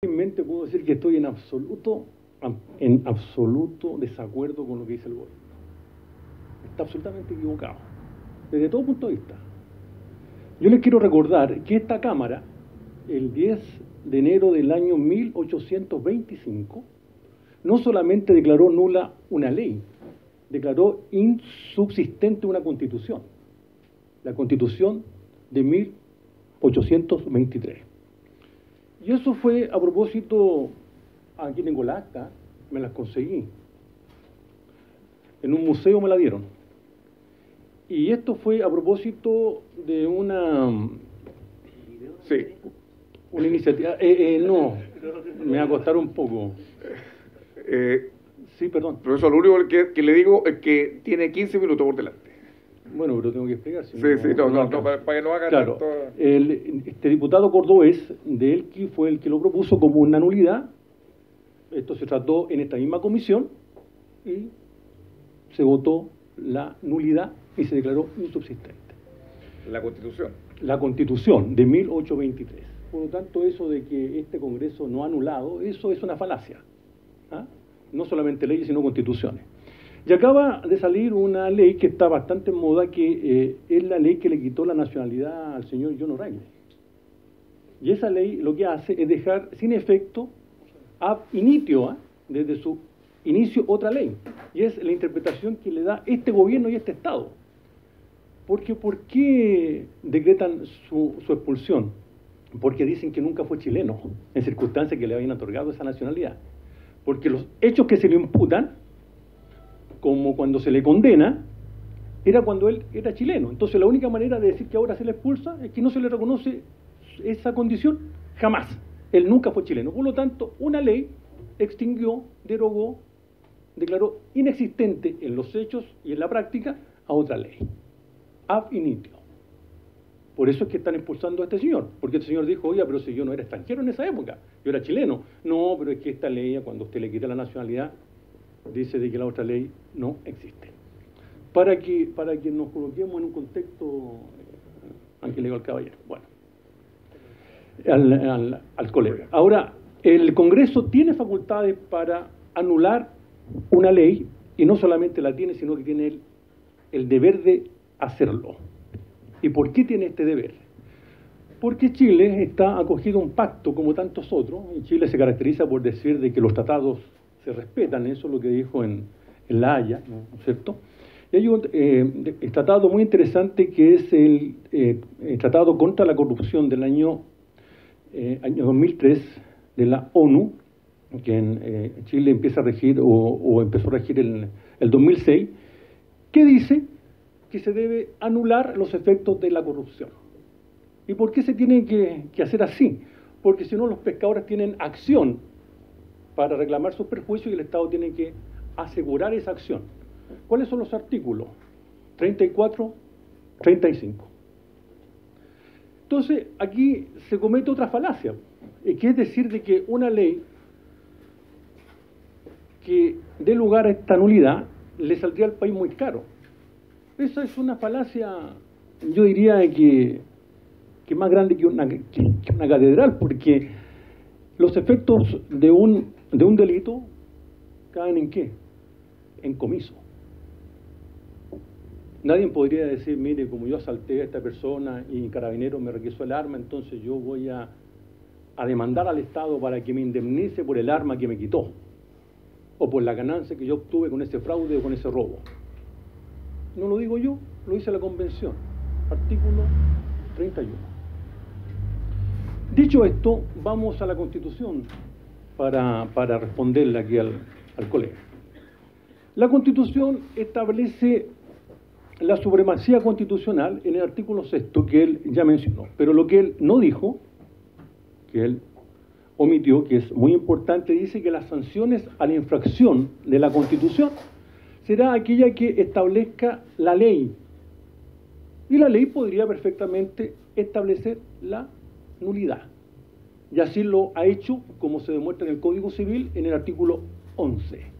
Realmente puedo decir que estoy en absoluto desacuerdo con lo que dice el gobierno. Está absolutamente equivocado, desde todo punto de vista. Yo les quiero recordar que esta Cámara, el 10 de enero del año 1825, no solamente declaró nula una ley, declaró insubsistente una constitución, la Constitución de 1823. Y eso fue a propósito, aquí tengo la acta, me las conseguí. En un museo me la dieron. Y esto fue a propósito de una iniciativa. No, me va a costar un poco. Sí, perdón. Profesor, lo único que le digo es que tiene 15 minutos por delante. Bueno, pero tengo que explicar. Si para que no haga claro, tanto... este diputado cordobés de Elqui fue el que lo propuso como una nulidad. Esto se trató en esta misma comisión y se votó la nulidad y se declaró insubsistente. La Constitución. La Constitución de 1823. Por lo tanto, eso de que este Congreso no ha anulado, eso es una falacia. ¿Ah? No solamente leyes, sino constituciones. Y acaba de salir una ley que está bastante en moda, que es la ley que le quitó la nacionalidad al señor John O'Reilly. Y esa ley lo que hace es dejar sin efecto ab initio, desde su inicio, otra ley. Y es la interpretación que le da este gobierno y este Estado. Porque ¿por qué decretan su expulsión? Porque dicen que nunca fue chileno, en circunstancias que le habían otorgado esa nacionalidad. Porque los hechos que se le imputan, como cuando se le condena, era cuando él era chileno. Entonces la única manera de decir que ahora se le expulsa es que no se le reconoce esa condición jamás. Él nunca fue chileno. Por lo tanto, una ley extinguió, derogó, declaró inexistente en los hechos y en la práctica a otra ley. Ab initio. Por eso es que están expulsando a este señor. Porque este señor dijo, oye, pero si yo no era extranjero en esa época, yo era chileno. No, pero es que esta ley, cuando usted le quita la nacionalidad, dice de que la otra ley no existe. Para que nos coloquemos en un contexto, aunque le digo al caballero, bueno, al colega. Ahora, el Congreso tiene facultades para anular una ley, y no solamente la tiene, sino que tiene el deber de hacerlo. ¿Y por qué tiene este deber? Porque Chile está acogido a un pacto como tantos otros, y Chile se caracteriza por decir de que los tratados se respetan, eso es lo que dijo en La Haya, ¿no es cierto? Y hay un tratado muy interesante que es el Tratado contra la Corrupción del año 2003 de la ONU, que en Chile empieza a regir o empezó a regir el 2006, que dice que se debe anular los efectos de la corrupción. ¿Y por qué se tiene que hacer así? Porque si no, los pescadores tienen acción para reclamar sus perjuicios y el Estado tiene que asegurar esa acción. ¿Cuáles son los artículos? 34, 35. Entonces, aquí se comete otra falacia, que es decir de que una ley que dé lugar a esta nulidad le saldría al país muy caro. Esa es una falacia, yo diría que más grande que una catedral, porque los efectos de un delito caen ¿en qué? En comiso. Nadie podría decir, mire, como yo asalté a esta persona y Carabineros me requisó el arma, entonces yo voy a demandar al Estado para que me indemnice por el arma que me quitó, o por la ganancia que yo obtuve con ese fraude o con ese robo. No lo digo yo, lo dice la Convención, artículo 31. Dicho esto, vamos a la Constitución para responderle aquí al colega. La Constitución establece la supremacía constitucional en el artículo 6º que él ya mencionó, pero lo que él no dijo, que él omitió, que es muy importante, dice que las sanciones a la infracción de la Constitución será aquella que establezca la ley. Y la ley podría perfectamente establecer la nulidad. Y así lo ha hecho, como se demuestra en el Código Civil, en el artículo 11.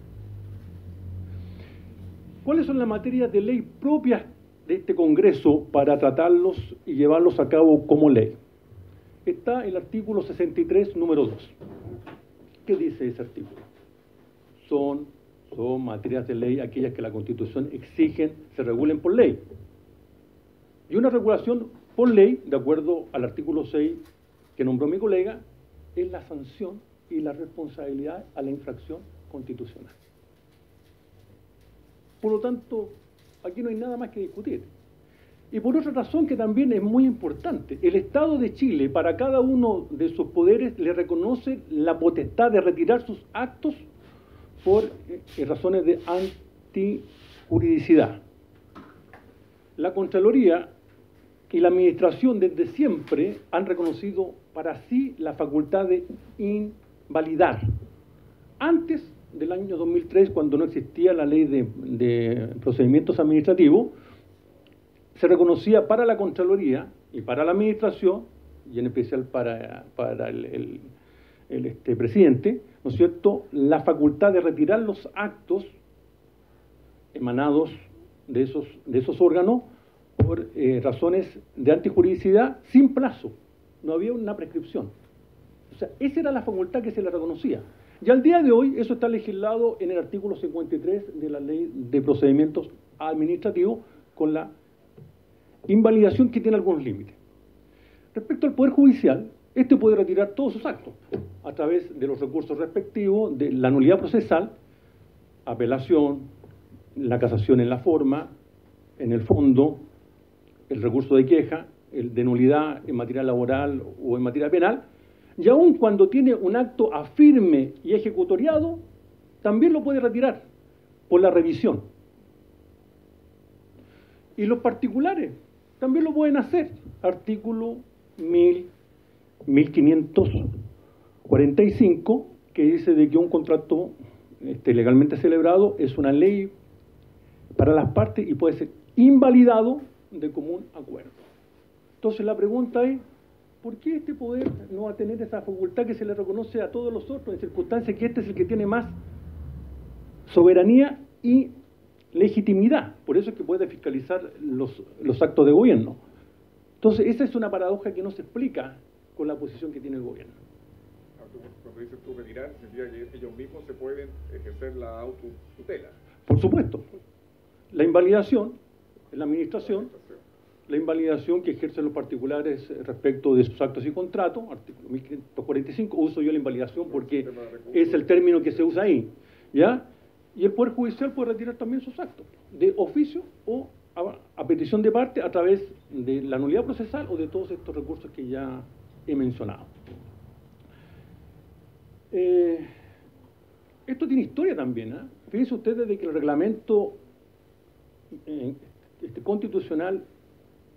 ¿Cuáles son las materias de ley propias de este Congreso para tratarlos y llevarlos a cabo como ley? Está el artículo 63, número 2. ¿Qué dice ese artículo? Son materias de ley aquellas que la Constitución exigen se regulen por ley. Y una regulación por ley, de acuerdo al artículo 6 que nombró mi colega, es la sanción y la responsabilidad a la infracción constitucional. Por lo tanto, aquí no hay nada más que discutir. Y por otra razón que también es muy importante, el Estado de Chile, para cada uno de sus poderes, le reconoce la potestad de retirar sus actos por razones de antijuridicidad. La Contraloría y la Administración desde siempre han reconocido para sí la facultad de invalidar. Antes del año 2003, cuando no existía la ley de procedimientos administrativos, se reconocía para la Contraloría y para la Administración, y en especial para el presidente, ¿no es cierto?, la facultad de retirar los actos emanados de esos órganos por razones de antijuridicidad sin plazo. No había una prescripción. O sea, esa era la facultad que se le reconocía. Y al día de hoy eso está legislado en el artículo 53 de la Ley de Procedimientos Administrativos, con la invalidación que tiene algunos límites. Respecto al Poder Judicial, este puede retirar todos sus actos a través de los recursos respectivos, de la nulidad procesal, apelación, la casación en la forma, en el fondo, el recurso de queja, el de nulidad en materia laboral o en materia penal, y aun cuando tiene un acto a firme y ejecutoriado, también lo puede retirar por la revisión. Y los particulares también lo pueden hacer. Artículo 1545, que dice de que un contrato legalmente celebrado es una ley para las partes y puede ser invalidado de común acuerdo. Entonces la pregunta es, ¿por qué este poder no va a tener esa facultad que se le reconoce a todos los otros en circunstancias que este es el que tiene más soberanía y legitimidad? Por eso es que puede fiscalizar los actos de gobierno. Entonces esa es una paradoja que no se explica con la posición que tiene el gobierno. Cuando dices tú retirar, significa que ellos mismos se pueden ejercer la autotutela. Por supuesto. La invalidación en la administración, la invalidación que ejercen los particulares respecto de sus actos y contratos, artículo 1545, uso yo la invalidación porque es el término que se usa ahí, ¿ya? Y el Poder Judicial puede retirar también sus actos, de oficio o a petición de parte a través de la nulidad procesal o de todos estos recursos que ya he mencionado. Esto tiene historia también, ¿eh? Fíjense ustedes de que el reglamento constitucional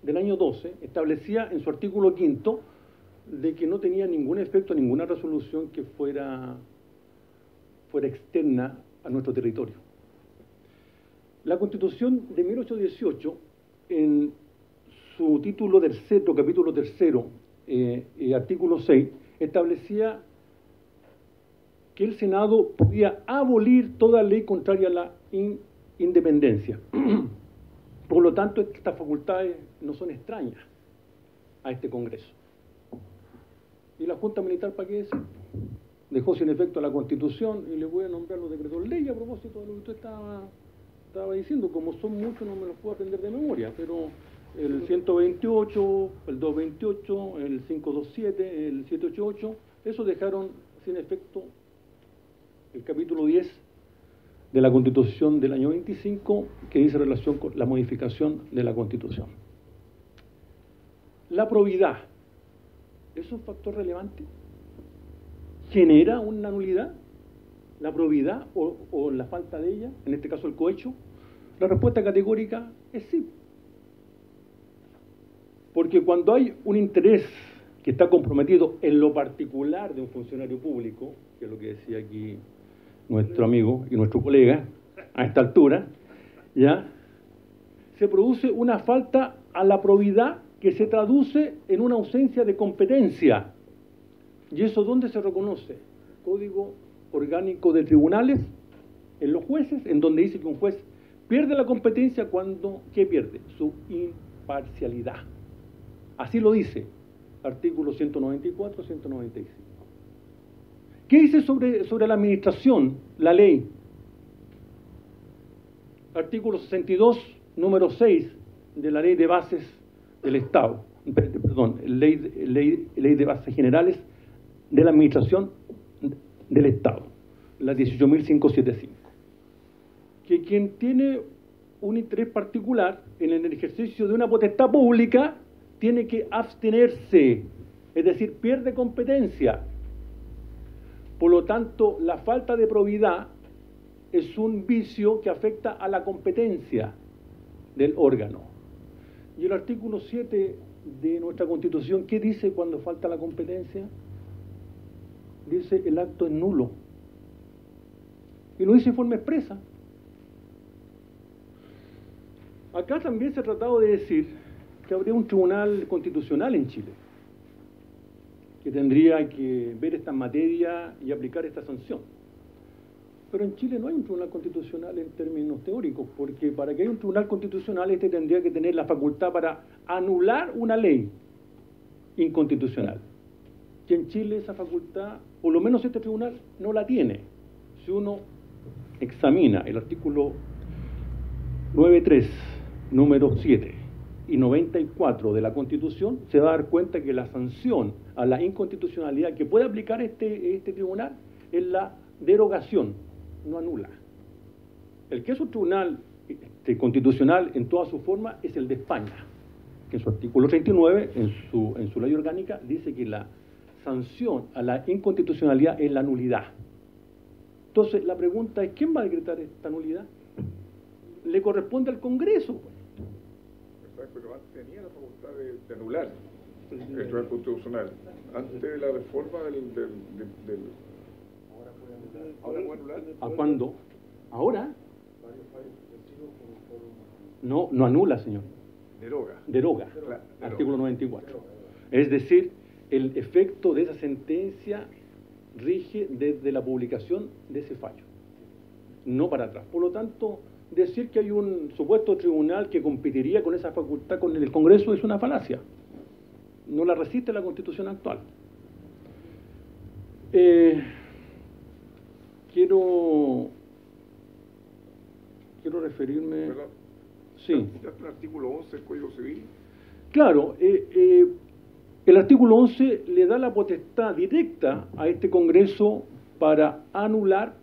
del año 12 establecía en su artículo 5 de que no tenía ningún efecto, ninguna resolución que fuera externa a nuestro territorio. La Constitución de 1818, en su título tercero, capítulo tercero, artículo 6, establecía que el Senado podía abolir toda ley contraria a la independencia. Por lo tanto, estas facultades no son extrañas a este Congreso. ¿Y la Junta Militar para qué decir? Dejó sin efecto la Constitución y le voy a nombrar los decretos ley a propósito de lo que usted estaba diciendo. Como son muchos, no me los puedo aprender de memoria, pero el 128, el 228, el 527, el 788, esos dejaron sin efecto el capítulo 10 de la Constitución del año 25, que dice relación con la modificación de la Constitución. La probidad, ¿es un factor relevante? ¿Genera una nulidad? ¿La probidad o la falta de ella? En este caso el cohecho. La respuesta categórica es sí. Porque cuando hay un interés que está comprometido en lo particular de un funcionario público, que es lo que decía aquí nuestro amigo y nuestro colega, a esta altura, ¿ya?, se produce una falta a la probidad que se traduce en una ausencia de competencia. ¿Y eso dónde se reconoce? Código Orgánico de Tribunales, en los jueces, en donde dice que un juez pierde la competencia cuando, ¿qué pierde? Su imparcialidad. Así lo dice, artículo 194, 195. ¿Qué dice sobre la administración, la ley? Artículo 62, número 6 de la Ley de Bases del Estado, perdón, ley de Bases Generales de la Administración del Estado, la 18.575, que quien tiene un interés particular en el ejercicio de una potestad pública tiene que abstenerse, es decir, pierde competencia. Por lo tanto, la falta de probidad es un vicio que afecta a la competencia del órgano. Y el artículo 7 de nuestra Constitución, ¿qué dice cuando falta la competencia? Dice el acto es nulo. Y lo dice en forma expresa. Acá también se ha tratado de decir que habría un tribunal constitucional en Chile, que tendría que ver esta materia y aplicar esta sanción. Pero en Chile no hay un tribunal constitucional en términos teóricos, porque para que haya un tribunal constitucional, este tendría que tener la facultad para anular una ley inconstitucional. Que en Chile esa facultad, por lo menos este tribunal, no la tiene. Si uno examina el artículo 9.3, número 7 y 94 de la Constitución, se va a dar cuenta que la sanción a la inconstitucionalidad que puede aplicar este tribunal es la derogación, no anula. El que es un tribunal constitucional en toda su forma es el de España, que en su artículo 39, en su ley orgánica, dice que la sanción a la inconstitucionalidad es la nulidad. Entonces, la pregunta es, ¿quién va a decretar esta nulidad? Le corresponde al Congreso. Pero antes tenía la facultad de anular el tribunal constitucional. Antes de la reforma ¿Ahora puede anular? ¿A cuándo? ¿Ahora? No, no anula, señor. Deroga. Deroga. Artículo 94. Es decir, el efecto de esa sentencia rige desde la publicación de ese fallo, no para atrás. Por lo tanto, decir que hay un supuesto tribunal que competiría con esa facultad con el Congreso es una falacia. No la resiste la Constitución actual. Quiero referirme... ¿Verdad? Sí. ¿El artículo 11 del Código Civil? Claro, el artículo 11 le da la potestad directa a este Congreso para anular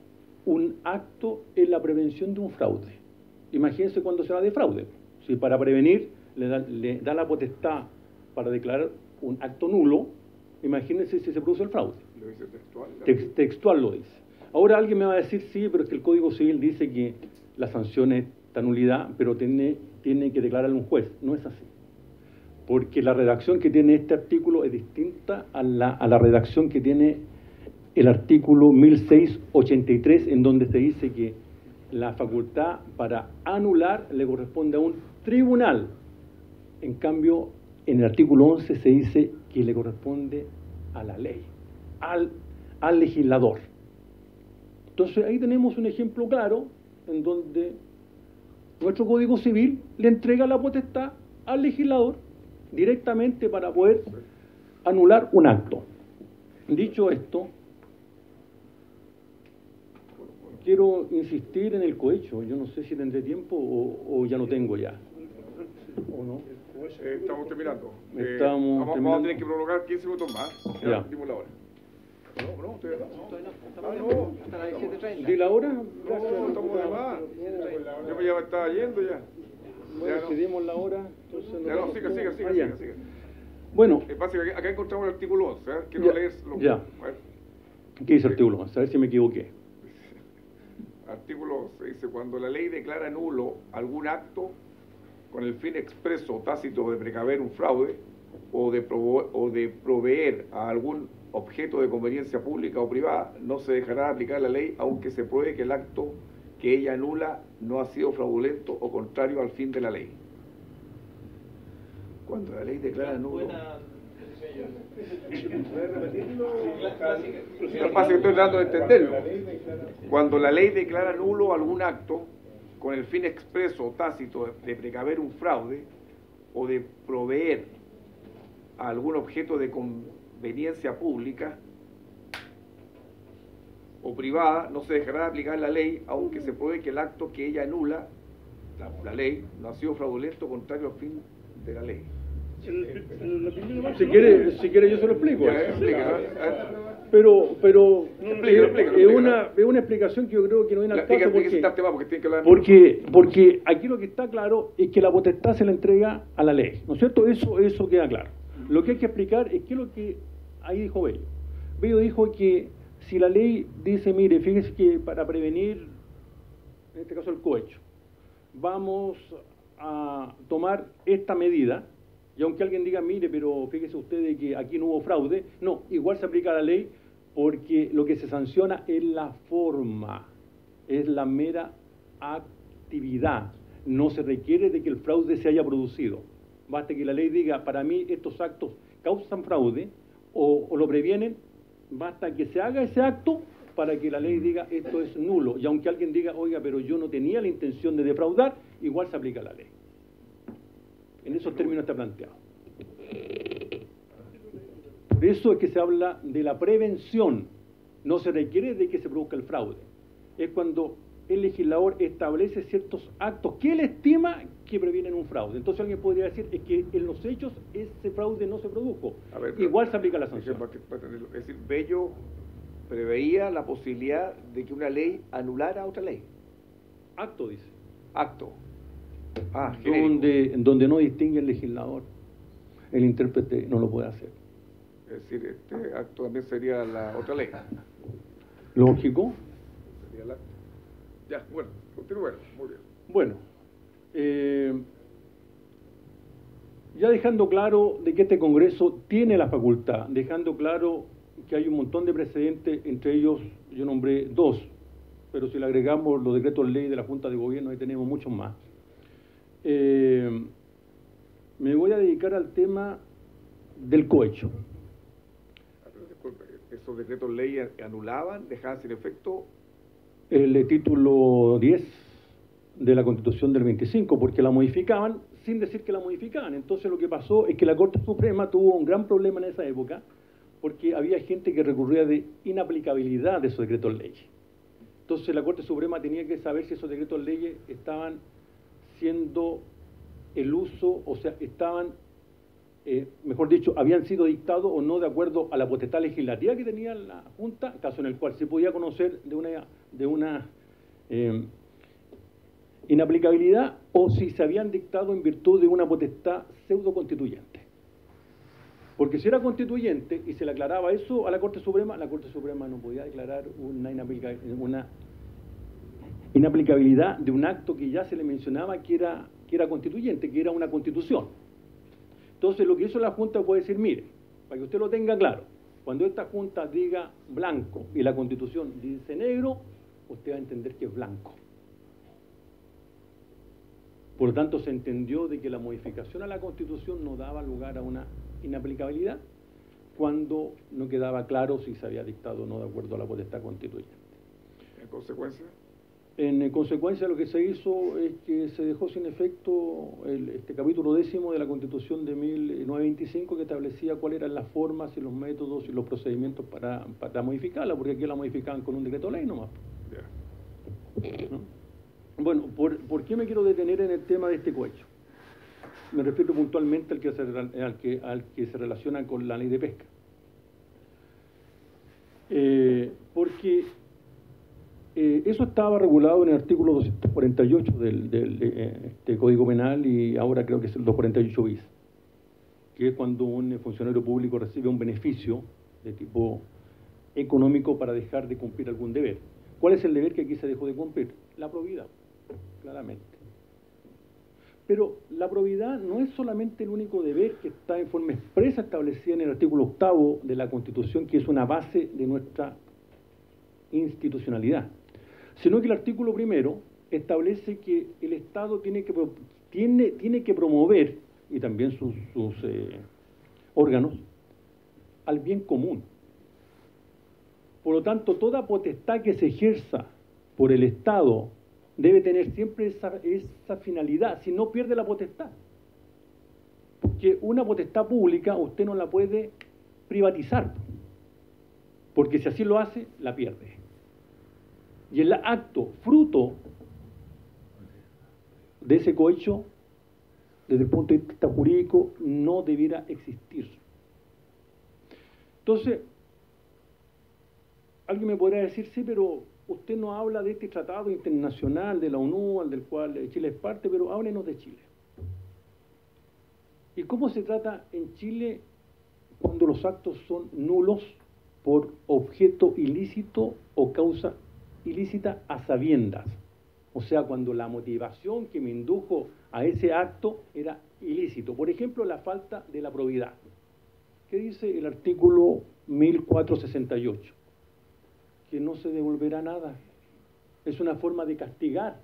un acto en la prevención de un fraude. Imagínense cuando se va de fraude. Si para prevenir le da la potestad para declarar un acto nulo, imagínense si se produce el fraude. ¿Lo dice textual? Textual lo dice. Ahora alguien me va a decir, sí, pero es que el Código Civil dice que la sanción es esta nulidad, pero tiene que declararlo un juez. No es así. Porque la redacción que tiene este artículo es distinta a la redacción que tiene el artículo 1683, en donde se dice que la facultad para anular le corresponde a un tribunal. En cambio, en el artículo 11 se dice que le corresponde a la ley, al legislador. Entonces ahí tenemos un ejemplo claro en donde nuestro Código Civil le entrega la potestad al legislador directamente para poder anular un acto. Dicho esto, quiero insistir en el cohecho. Yo no sé si tendré tiempo o ya no tengo ya. ¿O no? Estamos terminando. Vamos a tener que prolongar 15 minutos más. Ya. Última la hora. No, ustedes no. Hasta las 17:30. ¿De la hora? No, estamos de más. Yo ya me estaba yendo ya. Bueno, decidimos la hora. Entonces Ya no, siga. Bueno. Pasa que acá encontramos el artículo 11. Quiero leer lo ya. ¿Qué dice el artículo 11? A ver si me equivoqué. Artículo 11 dice, cuando la ley declara nulo algún acto con el fin expreso o tácito de precaver un fraude o de proveer a algún objeto de conveniencia pública o privada, no se dejará aplicar la ley aunque se pruebe que el acto que ella anula no ha sido fraudulento o contrario al fin de la ley. Cuando la ley declara nulo... No pasa que estoy tratando de entenderlo. Cuando la ley declara nulo algún acto con el fin expreso o tácito de precaver un fraude o de proveer a algún objeto de conveniencia pública, o privada, no se dejará de aplicar la ley, aunque se pruebe que el acto que ella anula, la ley, no ha sido fraudulento contrario al fin de la ley. Si quiere yo se lo explico. Ya, explica, Pero explica, es una explicación que yo creo que no viene al caso porque tiene que hablar. Porque aquí lo que está claro es que la potestad se la entrega a la ley, ¿no es cierto? Eso queda claro. Lo que hay que explicar es qué es lo que ahí dijo Bello. Bello dijo que si la ley dice, mire, fíjese que para prevenir, en este caso el cohecho, vamos a tomar esta medida, y aunque alguien diga, mire, pero fíjese usted de que aquí no hubo fraude, no, igual se aplica la ley porque lo que se sanciona es la forma, es la mera actividad. No se requiere de que el fraude se haya producido. Basta que la ley diga, para mí estos actos causan fraude o lo previenen, basta que se haga ese acto para que la ley diga esto es nulo. Y aunque alguien diga, oiga, pero yo no tenía la intención de defraudar, igual se aplica la ley. En esos términos está planteado. Por eso es que se habla de la prevención. No se requiere de que se produzca el fraude. Es cuando el legislador establece ciertos actos que él estima que previenen un fraude. Entonces alguien podría decir es que en los hechos ese fraude no se produjo. Igual se aplica la sanción. Es decir, Bello preveía la posibilidad de que una ley anulara otra ley. Acto, dice. Acto. Donde no distingue el legislador, el intérprete no lo puede hacer. Es decir, este acto también sería la otra ley. Lógico. Sería el acto. Ya, bueno, continúe. Muy bien. Bueno, ya dejando claro de que este Congreso tiene la facultad, dejando claro que hay un montón de precedentes, entre ellos yo nombré 2, pero si le agregamos los decretos ley de la Junta de Gobierno, ahí tenemos muchos más. Me voy a dedicar al tema del cohecho. Disculpe, ¿esos decretos ley anulaban, dejaban sin efecto? El título 10 de la Constitución del 25, porque la modificaban sin decir que la modificaban. Entonces lo que pasó es que la Corte Suprema tuvo un gran problema en esa época, porque había gente que recurría de inaplicabilidad de esos decretos leyes. Entonces la Corte Suprema tenía que saber si esos decretos leyes estaban siendo el uso, o sea, estaban, mejor dicho, habían sido dictados o no de acuerdo a la potestad legislativa que tenía la Junta, caso en el cual se podía conocer de una inaplicabilidad, o si se habían dictado en virtud de una potestad pseudo constituyente. Porque si era constituyente y se le aclaraba eso a la Corte Suprema no podía declarar una inaplicabilidad de un acto que ya se le mencionaba que era constituyente, que era una constitución. Entonces lo que hizo la Junta puede decir, mire, para que usted lo tenga claro, cuando esta Junta diga blanco y la Constitución dice negro, usted va a entender que es blanco. Por lo tanto, se entendió de que la modificación a la Constitución no daba lugar a una inaplicabilidad cuando no quedaba claro si se había dictado o no de acuerdo a la potestad constituyente. ¿En consecuencia? En consecuencia, lo que se hizo es que se dejó sin efecto este capítulo 10 de la Constitución de 1925 que establecía cuáles eran las formas y los métodos y los procedimientos para modificarla, porque aquí la modificaban con un decreto ley nomás. Yeah. ¿No? Bueno, ¿por qué me quiero detener en el tema de este cohecho? Me refiero puntualmente al que se relaciona con la ley de pesca. Porque eso estaba regulado en el artículo 248 del Código Penal y ahora creo que es el 248 bis, que es cuando un funcionario público recibe un beneficio de tipo económico para dejar de cumplir algún deber. ¿Cuál es el deber que aquí se dejó de cumplir? La probidad, claramente. Pero la probidad no es solamente el único deber que está en forma expresa establecida en el artículo 8 de la Constitución, que es una base de nuestra institucionalidad, sino que el artículo 1 establece que el Estado tiene que promover, y también sus órganos, al bien común. Por lo tanto, toda potestad que se ejerza por el Estado debe tener siempre esa finalidad, si no pierde la potestad. Porque una potestad pública usted no la puede privatizar, porque si así lo hace, la pierde. Y el acto fruto de ese cohecho, desde el punto de vista jurídico, no debiera existir. Entonces, alguien me podrá decir, sí, pero usted no habla de este tratado internacional de la ONU, al del cual Chile es parte, pero háblenos de Chile. ¿Y cómo se trata en Chile cuando los actos son nulos por objeto ilícito o causa ilícita a sabiendas? O sea, cuando la motivación que me indujo a ese acto era ilícito. Por ejemplo, la falta de la probidad. ¿Qué dice el artículo 1468? Que no se devolverá nada. Es una forma de castigar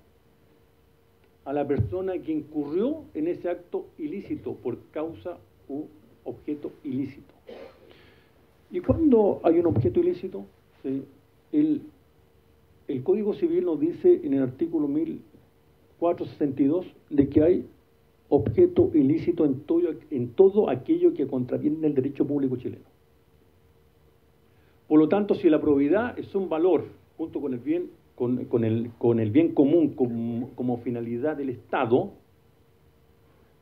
a la persona que incurrió en ese acto ilícito por causa u objeto ilícito. ¿Y cuándo hay un objeto ilícito? El Código Civil nos dice en el artículo 1462 de que hay objeto ilícito en todo aquello que contraviene el derecho público chileno. Por lo tanto, si la probidad es un valor junto con el bien, con el bien común como finalidad del Estado,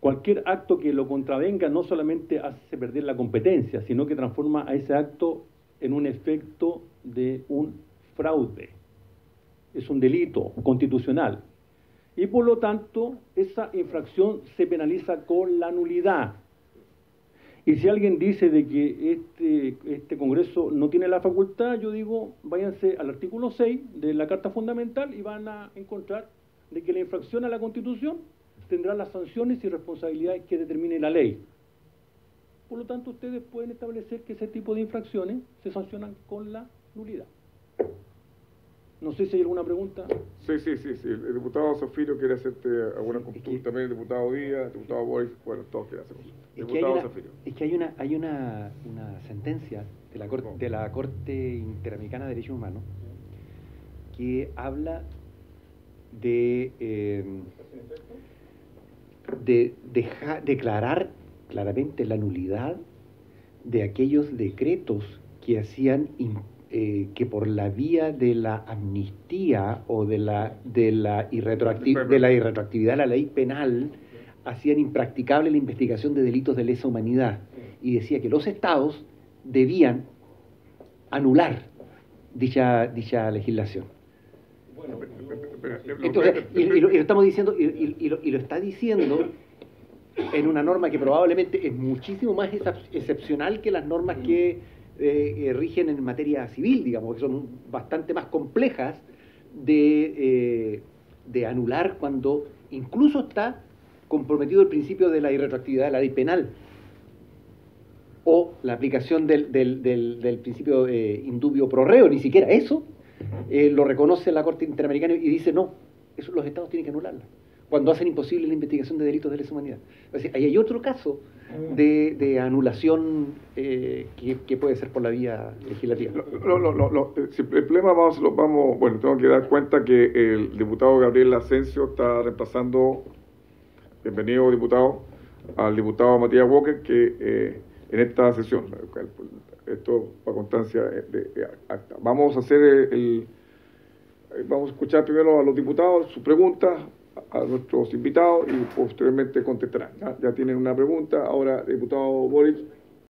cualquier acto que lo contravenga no solamente hace perder la competencia, sino que transforma a ese acto en un efecto de un fraude. Es un delito constitucional. Y por lo tanto, esa infracción se penaliza con la nulidad. Y si alguien dice de que este Congreso no tiene la facultad, yo digo, váyanse al artículo 6 de la Carta Fundamental y van a encontrar de que la infracción a la Constitución tendrá las sanciones y responsabilidades que determine la ley. Por lo tanto, ustedes pueden establecer que ese tipo de infracciones se sancionan con la nulidad. No sé si hay alguna pregunta. Sí. El diputado Zafiro quiere hacerte alguna consulta, también el diputado Díaz, el diputado Boris, bueno, todos quieren hacer consulta. Diputado Zafiro. Es que hay una sentencia de la Corte Interamericana de Derechos Humanos que habla de declarar claramente la nulidad de aquellos decretos que hacían que por la vía de la amnistía o de la irretroactividad de la ley penal hacían impracticable la investigación de delitos de lesa humanidad, y decía que los estados debían anular dicha legislación. Bueno, entonces, y lo estamos diciendo, y lo está diciendo en una norma que probablemente es muchísimo más excepcional que las normas que rigen en materia civil, digamos, que son bastante más complejas de anular, cuando incluso está comprometido el principio de la irretroactividad de la ley penal o la aplicación del principio indubio pro reo. Ni siquiera eso lo reconoce la Corte Interamericana y dice no, eso los estados tienen que anularla cuando hacen imposible la investigación de delitos de lesa humanidad. Es decir, ahí hay otro caso de anulación que puede ser por la vía legislativa. El problema bueno, tengo que dar cuenta que el diputado Gabriel Asensio está reemplazando, bienvenido diputado, al diputado Matías Walker, que en esta sesión, esto para constancia de acta. Vamos a hacer vamos a escuchar primero a los diputados sus preguntas, a nuestros invitados, y posteriormente contestarán. Ya tienen una pregunta. Ahora, diputado Boris.